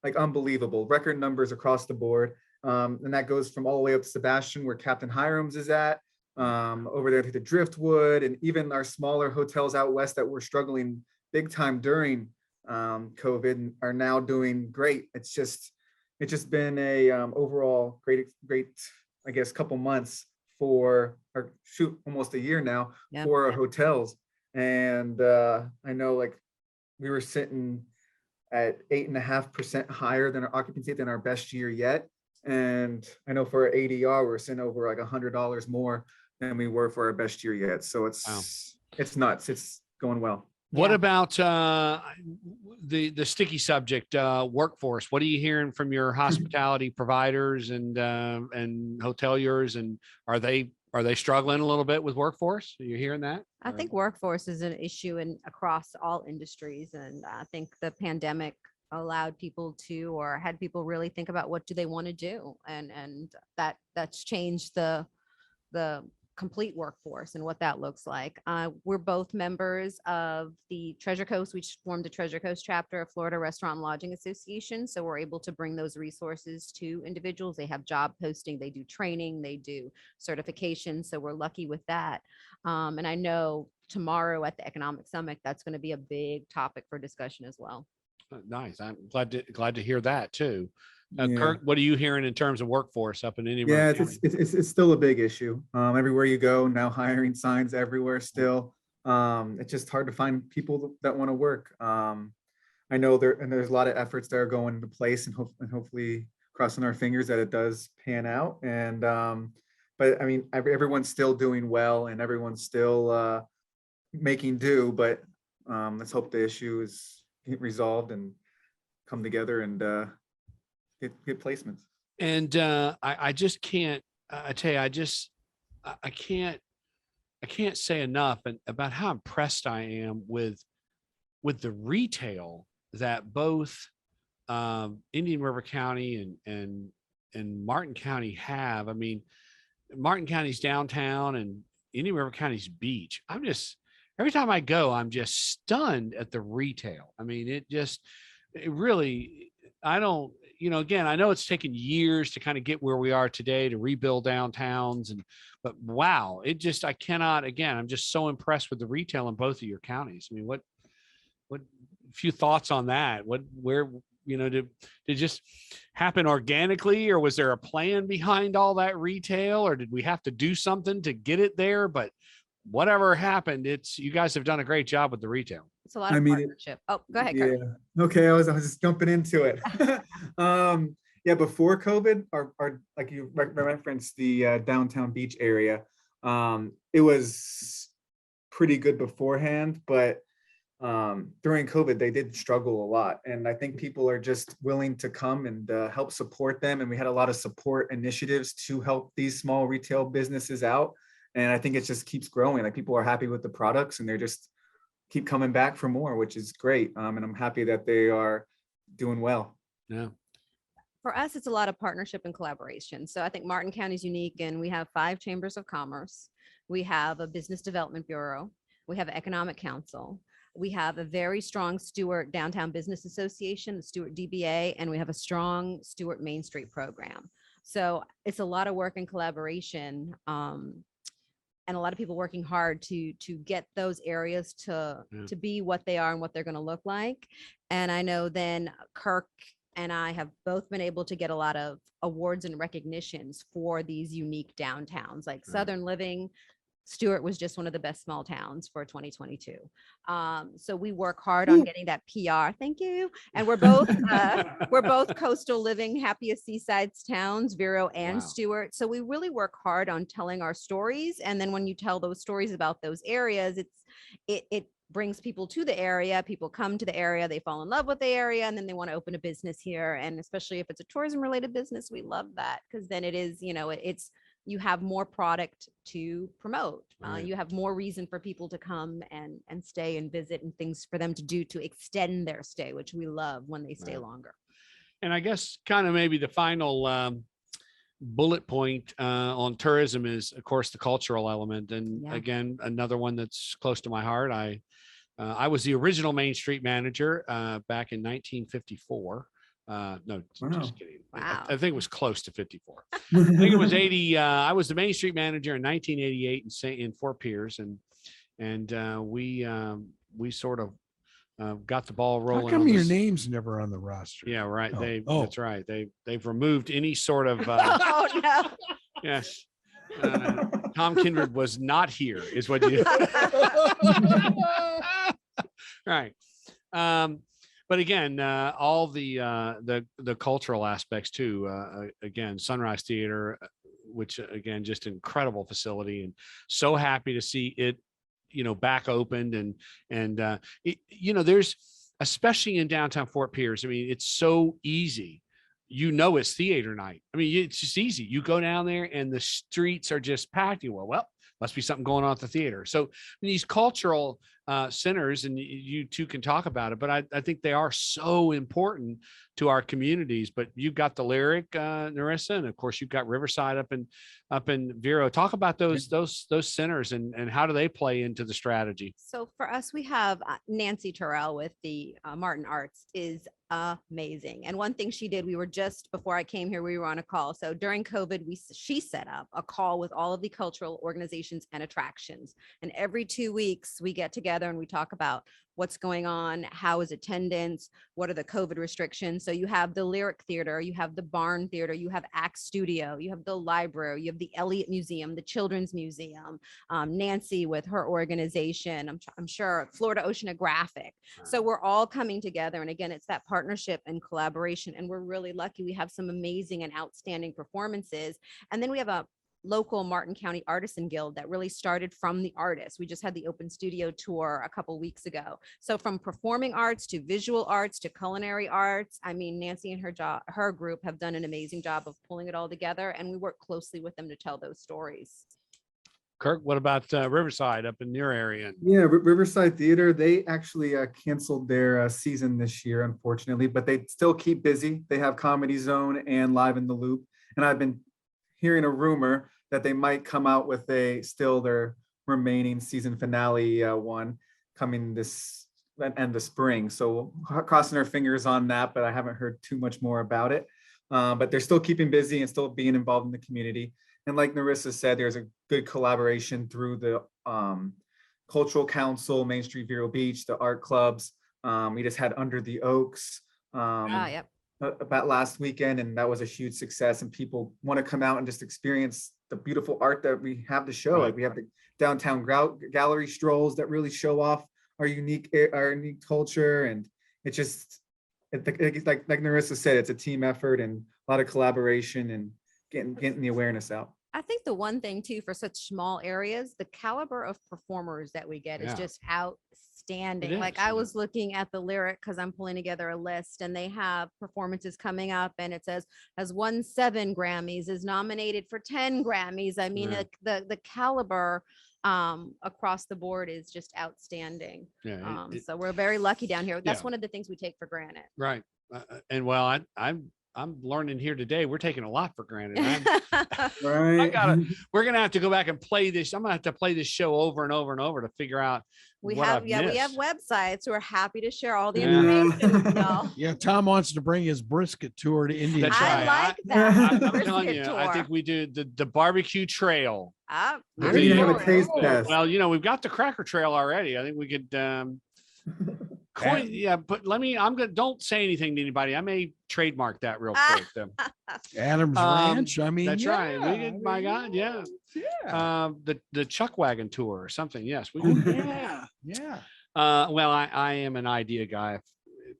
like unbelievable, record numbers across the board. And that goes from all the way up to Sebastian, where Captain Hiram's is at, over there to the Driftwood, and even our smaller hotels out west that were struggling big time during COVID are now doing great. It's just been a overall great, I guess, couple months or shoot, almost a year now for our hotels. And I know, like, we were sitting at 8.5% higher than our occupancy than our best year yet. And I know for our ADR, we're sitting over like $100 more than we were for our best year yet. So it's nuts. It's going well. What about the sticky subject, workforce? What are you hearing from your hospitality providers and hoteliers? And are they struggling a little bit with workforce? Are you hearing that? I think workforce is an issue across all industries. And I think the pandemic allowed people to, or had people really think about what do they want to do. And that's changed the complete workforce and what that looks like. We're both members of the Treasure Coast. We formed the Treasure Coast chapter of Florida Restaurant and Lodging Association. So we're able to bring those resources to individuals. They have job posting, they do training, they do certification. So we're lucky with that. And I know tomorrow at the Economic Summit, that's going to be a big topic for discussion as well. Nice. I'm glad to hear that too. Yeah. Kirk, what are you hearing in terms of workforce up in Indian Yeah, River County? it's still a big issue. Everywhere you go now, hiring signs everywhere still. It's just hard to find people that want to work. I know there's a lot of efforts that are going into place, and hopefully crossing our fingers that it does pan out. And but I mean, everyone's still doing well, and everyone's still making do. But let's hope the issue is get resolved and come together and get placements. And I just can't, I tell you, I can't say enough about how impressed I am with the retail that both Indian River County and Martin County have. I mean, Martin County's downtown and Indian River County's beach. Every time I go, I'm just stunned at the retail. I mean, it really, I don't, again, I know it's taken years to kind of get where we are today to rebuild downtowns, but wow, I'm just so impressed with the retail in both of your counties. I mean, what few thoughts on that? Did it just happen organically, or was there a plan behind all that retail, or did we have to do something to get it there? But whatever happened, you guys have done a great job with the retail. It's a lot of partnership. Oh, go ahead, Kirk. Yeah. Okay, I was just jumping into it. Yeah, before COVID, our like you referenced the downtown beach area, it was pretty good beforehand, but during COVID, they did struggle a lot. And I think people are just willing to come and help support them. And we had a lot of support initiatives to help these small retail businesses out. And I think it just keeps growing. Like, people are happy with the products, and they're just keep coming back for more, which is great. And I'm happy that they are doing well. Yeah. For us, it's a lot of partnership and collaboration. So I think Martin County is unique, and we have 5 chambers of commerce. We have a business development bureau. We have an economic council. We have a very strong Stewart Downtown Business Association, the Stewart DBA, and we have a strong Stewart Main Street program. So it's a lot of work and collaboration. And a lot of people working hard to get those areas to be what they are and what they're going to look like. And I know then Kirk and I have both been able to get a lot of awards and recognitions for these unique downtowns, like Southern Living. Stewart was just one of the best small towns for 2022. So we work hard on getting that PR. Thank you. And we're both coastal living, happiest seaside towns, Vero and Stewart. So we really work hard on telling our stories. And then when you tell those stories about those areas, it brings people to the area. People come to the area, they fall in love with the area, and then they want to open a business here. And especially if it's a tourism related business, we love that, because then it is, it's you have more product to promote. Right. You have more reason for people to come and stay and visit, and things for them to do to extend their stay, which we love when they stay Right. longer. And I guess kind of maybe the final bullet point on tourism is, of course, the cultural element. And Yeah. again, another one that's close to my heart. I was the original Main Street manager back in 1954. No, Wow. just kidding. Wow. I think it was close to 54. I think it was 80. I was the Main Street manager in 1988 in Fort Pierce, and we sort of got the ball rolling. How come on your this. name's never on the roster? Yeah, right. Oh. That's right. They've removed any sort of Oh no. yes. Tom Kindred was not here, is what you. Right. But again, all the cultural aspects too. Again, Sunrise Theater, which again, just an incredible facility, and so happy to see it, back opened and there's, especially in downtown Fort Pierce. I mean, it's so easy. It's theater night. I mean, it's just easy. You go down there and the streets are just packed. Well, must be something going on at the theater. So these cultural centers, and you two can talk about it, but I think they are so important to our communities. But you've got the Lyric, Narissa, and of course you've got Riverside up in Vero. Talk about those centers and how do they play into the strategy? So for us, we have Nancy Terrell with the Martin Arts is amazing. And one thing she did, we were just before I came here, we were on a call. So during COVID, she set up a call with all of the cultural organizations and attractions. And every 2 weeks we get together and we talk about what's going on, how is attendance, what are the COVID restrictions. So you have the Lyric Theater, you have the Barn Theater, you have Act Studio, you have the library, you have the Elliott Museum, the Children's Museum, Nancy with her organization, I'm sure Florida Oceanographic. So we're all coming together. And again, it's that partnership and collaboration. And we're really lucky. We have some amazing and outstanding performances. And then we have a local Martin County Artisan Guild that really started from the artists. We just had the open studio tour a couple weeks ago. So from performing arts to visual arts to culinary arts, I mean, Nancy and her group have done an amazing job of pulling it all together, and we work closely with them to tell those stories. Kirk, what about Riverside up in your area? Yeah, Riverside Theater, they actually canceled their season this year, unfortunately, but they still keep busy. They have Comedy Zone and Live in the Loop. And I've been hearing a rumor that they might come out with their remaining season finale one coming this and the spring. So crossing our fingers on that, but I haven't heard too much more about it. But they're still keeping busy and still being involved in the community. And like Narissa said, there's a good collaboration through the Cultural Council, Main Street Vero Beach, the art clubs. We just had Under the Oaks. Yep. About last weekend, and that was a huge success, and people want to come out and just experience the beautiful art that we have to show. Right. Like we have the downtown gallery strolls that really show off our unique culture, and it's just like Narissa said, it's a team effort and a lot of collaboration and getting the awareness out. I think the one thing too, for such small areas, the caliber of performers that we get is just outstanding. It Like is, I was looking at the Lyric because I'm pulling together a list, and they have performances coming up, and it says has won 7 Grammys, is nominated for 10 Grammys. I mean, Yeah. the caliber across the board is just outstanding. Yeah, So we're very lucky down here. That's Yeah. one of the things we take for granted. right. And well, I'm learning here today. We're taking a lot for granted. Right. We're gonna have to go back and play this. I'm gonna have to play this show over and over and over to figure out. We what have, I've we have missed. websites who are happy to share all the Yeah. information. So. Yeah, Tom wants to bring his brisket tour to Indian. That's I right. like that. I'm Brisket telling you, I tour. think we do the barbecue trail. Ah, We're Maybe gonna have a taste test. Well, we've got the cracker trail already. I think we could but don't say anything to anybody. I may trademark that real quick though. Adams Ranch. I mean, That's right. We yeah, could, my God, yeah. Yeah. The Chuck Wagon tour or something. Yes, we Oh, could. yeah. Yeah. Well, I am an idea guy.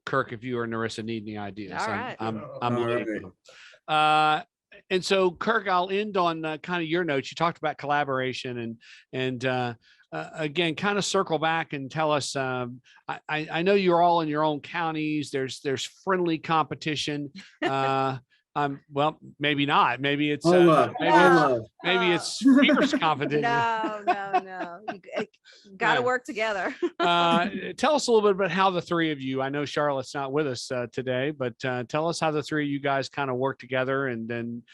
Kirk, if you or Narissa need any ideas, All right. I'm All looking. And so, Kirk, I'll end on kind of your notes. You talked about collaboration and again, kind of circle back and tell us. I know you're all in your own counties. There's friendly competition. Well, maybe not. Maybe it's All love, maybe, all No. love. maybe it's fierce competition. No. Got to Right. work together. Tell us a little bit about how the three of you, I know Charlotte's not with us today, but tell us how the three of you guys kind of work together, and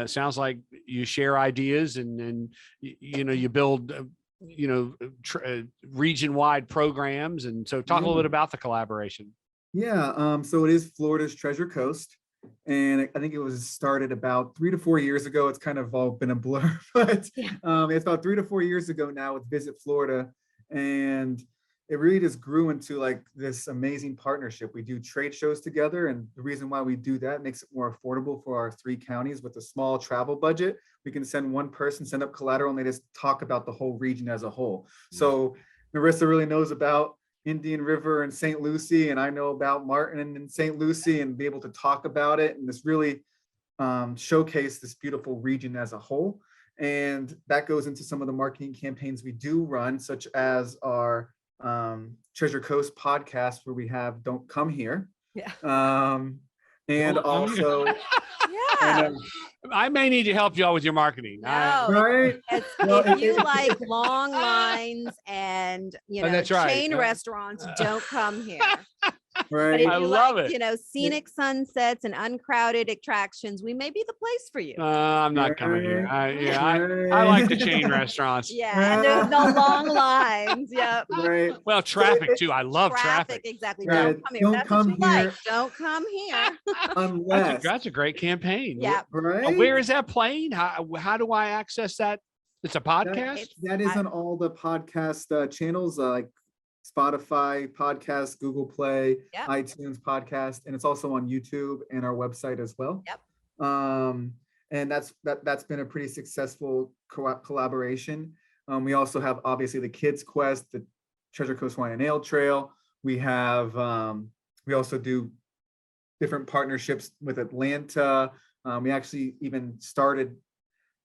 sounds like you share ideas, and you build region-wide programs. And so talk a little bit about the collaboration. Yeah, so it is Florida's Treasure Coast. And I think it was started about 3 to 4 years ago. It's kind of all been a blur, but it's about 3 to 4 years ago now with Visit Florida. And it really just grew into like this amazing partnership. We do trade shows together. And the reason why we do that makes it more affordable for our 3 counties. With a small travel budget, we can send one person, send up collateral, and they just talk about the whole region as a whole. So Marissa really knows about Indian River and St. Lucie, and I know about Martin and St. Lucie, and be able to talk about it and this really showcase this beautiful region as a whole. And that goes into some of the marketing campaigns we do run, such as our Treasure Coast podcast, where we have Don't Come Here. Yeah. And also Yeah. I may need to help you all with your marketing. No. right. If you like long lines and that's right. chain restaurants, don't come here. But Right. if I you love like, it. scenic sunsets and uncrowded attractions, we may be the place for you. I'm not coming here. I like the chain restaurants. Yeah, and there's no long lines. Yep. Right. Well, traffic too. I love traffic. Exactly. Right. Don't come here. Don't That's come what you like. here. Don't come here. Unless. That's a great campaign. Yeah. Right. Where is that playing? How do I access that? It's a podcast. That is on all the podcast channels, like Spotify podcast, Google Play, Yep. iTunes podcast, and it's also on YouTube and our website as well. Yep. And that's been a pretty successful collaboration. We also have obviously the Kids Quest, the Treasure Coast Wine and Ale Trail. We have we also do different partnerships with Atlanta. We actually even started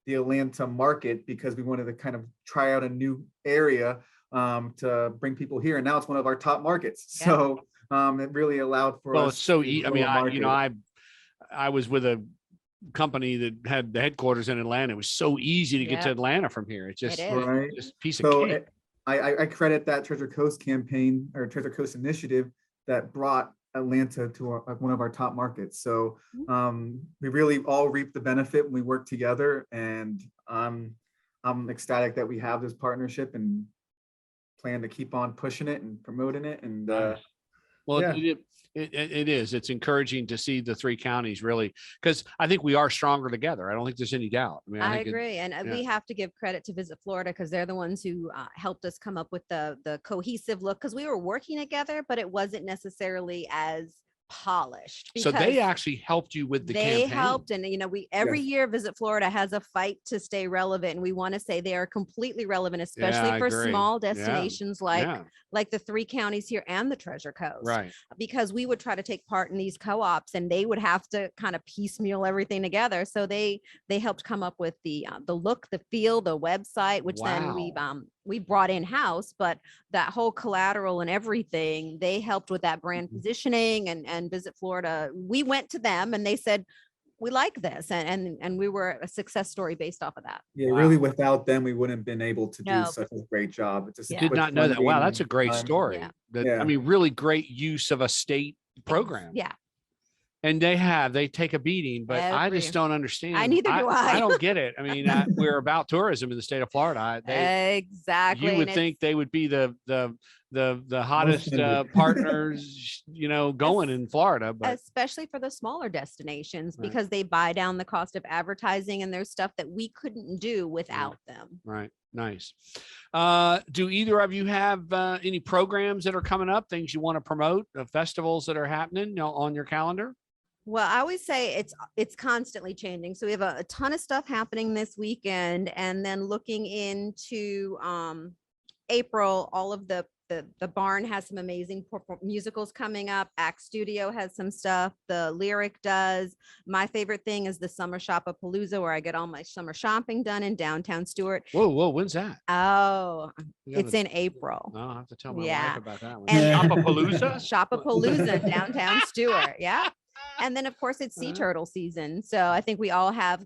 the Atlanta market because we wanted to kind of try out a new area to bring people here, and now it's one of our top markets. Yeah. So it really allowed for Well, us. it's so. to I grow mean, a market. I was with a company that had the headquarters in Atlanta. It was so easy to get to Yeah. Atlanta from here. It's just It is. Right. just a piece of So cake. I credit that Treasure Coast campaign or Treasure Coast initiative that brought Atlanta to one of our top markets. So we really all reap the benefit when we work together, and I'm ecstatic that we have this partnership and plan to keep on pushing it and promoting it. And Nice. Well, yeah. it is. It's encouraging to see the 3 counties really, because I think we are stronger together. I don't think there's any doubt. I mean, I think agree. And we have to give credit to Visit Florida because they're the ones who helped us come up with the cohesive look, because we were working together, but it wasn't necessarily as polished. So they because actually helped you with the they campaign. helped. And, we every year Visit Florida has a fight to stay relevant. And we want to say they are completely relevant, especially I for agree. small Yeah. destinations Yeah, like the 3 counties here and the Treasure Coast. right. Because we would try to take part in these co-ops and they would have to kind of piecemeal everything together. So they helped come up with the look, the feel, the website, which then we brought in-house, but that whole collateral and everything, they helped with that brand positioning. And Visit Florida, we went to them and they said, we like this. And we were a success story based off of that. Yeah, Wow. really without them, we wouldn't have been able to do No. such a great job. It's just Yeah. Did with not know that. Wow, funding that's a great and time. story. Yeah. Yeah. I mean, really great use of a state program. Yeah. And they take a beating, but I just Every- don't understand. neither do I. I don't get it. I mean, we're about tourism in the state of Florida. Exactly. You would And think they would be the hottest Most partners, going in Florida, but especially for the smaller destinations, Right. because they buy down the cost of advertising and there's stuff that we couldn't do without them. right. Nice. Do either of you have any programs that are coming up, things you want to promote, festivals that are happening on your calendar? Well, I always say it's constantly changing. So we have a ton of stuff happening this weekend, and then looking into April, all of the barn has some amazing musicals coming up. Act Studio has some stuff. The Lyric does. My favorite thing is the Summer Shop-a-Palooza, where I get all my summer shopping done in downtown Stewart. Whoa, when's that? Oh, You it's gotta- in April. No, I'll have to tell my Yeah. wife about that one. And- Shop-a-Palooza? Shop-a-Palooza in downtown Stewart. Yeah. And then of course it's sea turtle season. So I think we all have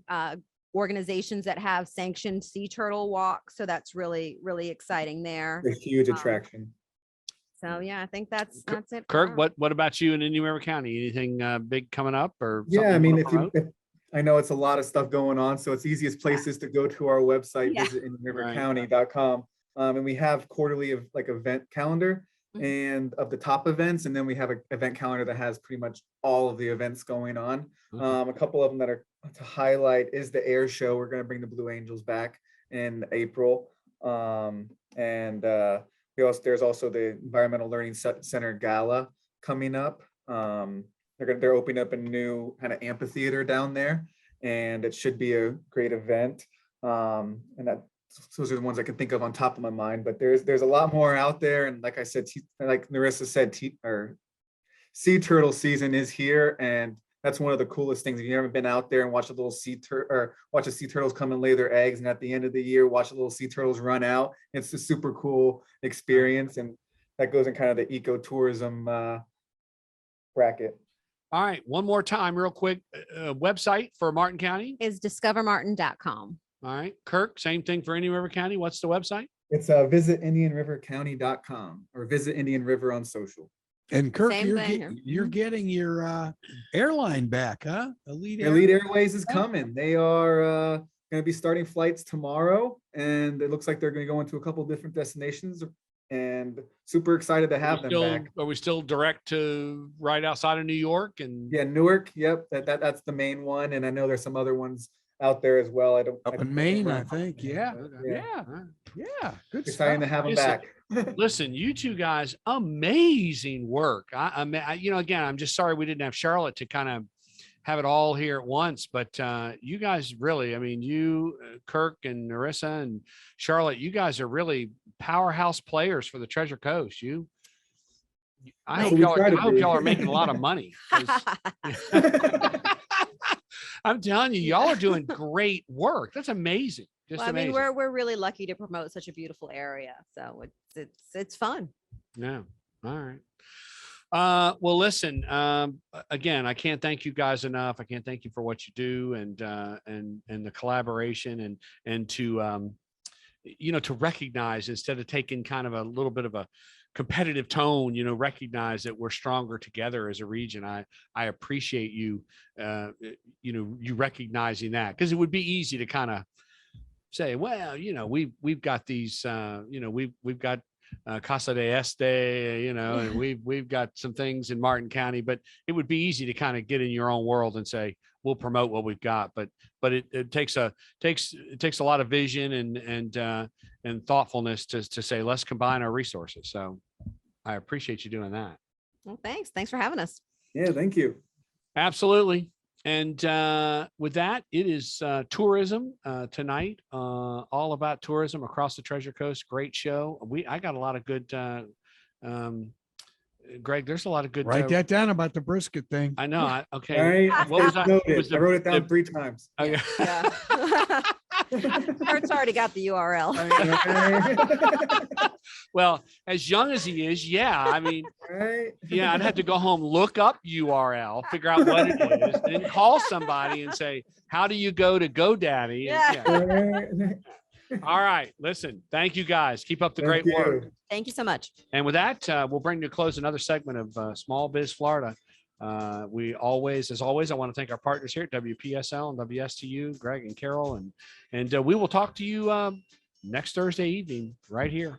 organizations that have sanctioned sea turtle walks. So that's really, really exciting there. A huge Um, attraction. So yeah, I think that's it. for Kirk, now. what about you in Indian River County? Anything big coming up or? Yeah, something I you mean, wanna promote? I know it's a lot of stuff going on, so it's easiest places to go to our website, Yeah. visit Right. InriverCounty.com. And we have quarterly of like event calendar Mhm. and of the top events, and then we have an event calendar that has pretty much all of the events going on. Okay. A couple of them that are to highlight is the air show. We're going to bring the Blue Angels back in April. And there's also the Environmental Learning Center Gala coming up. They're opening up a new kind of amphitheater down there, and it should be a great event. And those are the ones I can think of on top of my mind. But there's a lot more out there, and like I said, like Narissa said, sea turtle season is here, and that's one of the coolest things. If you've never been out there and watch a little watch the sea turtles come and lay their eggs, and at the end of the year, watch the little sea turtles run out. It's a super cool experience, and that goes in kind of the ecotourism bracket. All right. One more time, real quick. Website for Martin County. Is discovermartin.com. All right. Kirk, same thing for Indian River County. What's the website? It's visit IndianRiverCounty.com or visit Indian River on social. And Kirk, Same thing. you're getting your airline back, huh? Elite Airways is coming. They are going to be starting flights tomorrow, and it looks like they're going to go into a couple different destinations, and super excited to have them back. Are we still direct to right outside of New York? And Yeah, Newark. Yep, that's the main one, and I know there's some other ones out there as well. I Up don't in Maine, I remember. think. Yeah. Yeah. Yeah. Yeah. Good Exciting to stuff. have them Listen, back. listen, you two guys, amazing work. Again, I'm just sorry we didn't have Charlotte to kind of have it all here at once, but you guys really, I mean, you, Kirk and Narissa and Charlotte, you guys are really powerhouse players for the Treasure Coast. I hope y'all are making a lot of money. 'Cause I'm telling you, y'all are doing great work. That's amazing. Just Well, I mean, amazing. we're really lucky to promote such a beautiful area. So it's fun. Yeah. All right. Well, listen, again, I can't thank you guys enough. I can't thank you for what you do and the collaboration and to, to recognize instead of taking kind of a little bit of a competitive tone, recognize that we're stronger together as a region. I appreciate you, you recognizing that, because it would be easy to kind of say, well, we've got these, we've got Casa de Este, and we've got some things in Martin County, but it would be easy to kind of get in your own world and say, we'll promote what we've got. But it takes a lot of vision and thoughtfulness to say, let's combine our resources. So I appreciate you doing that. Well, thanks. Thanks for having us. Yeah, thank you. Absolutely. And with that, it is tourism tonight, all about tourism across the Treasure Coast. Great show. I got a lot of good, Greg, there's a lot of good. Write that down about the brisket thing. I know. Okay. All right. What was that? Noted. It was I wrote it down 3 times. Okay. Yeah. Kurt's already got the URL. Well, as young as he is, yeah. I mean, Right. yeah, I'd have to go home, look up URL, figure out what it is, then call somebody and say, how do you go to GoDaddy? Yeah. All right. Listen, thank you guys. Keep up the Thank great work. you. Thank you so much. And with that, we'll bring to a close another segment of Small Biz Florida. We always, as always, I want to thank our partners here at WPSL and WSTU, Greg and Carol, and we will talk to you next Thursday evening right here.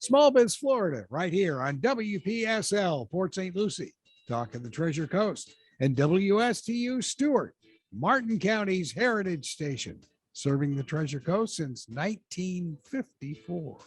Small Biz Florida, right here on WPSL, Port St. Lucie, talking the Treasure Coast, and WSTU Stewart, Martin County's Heritage Station, serving the Treasure Coast since 1954.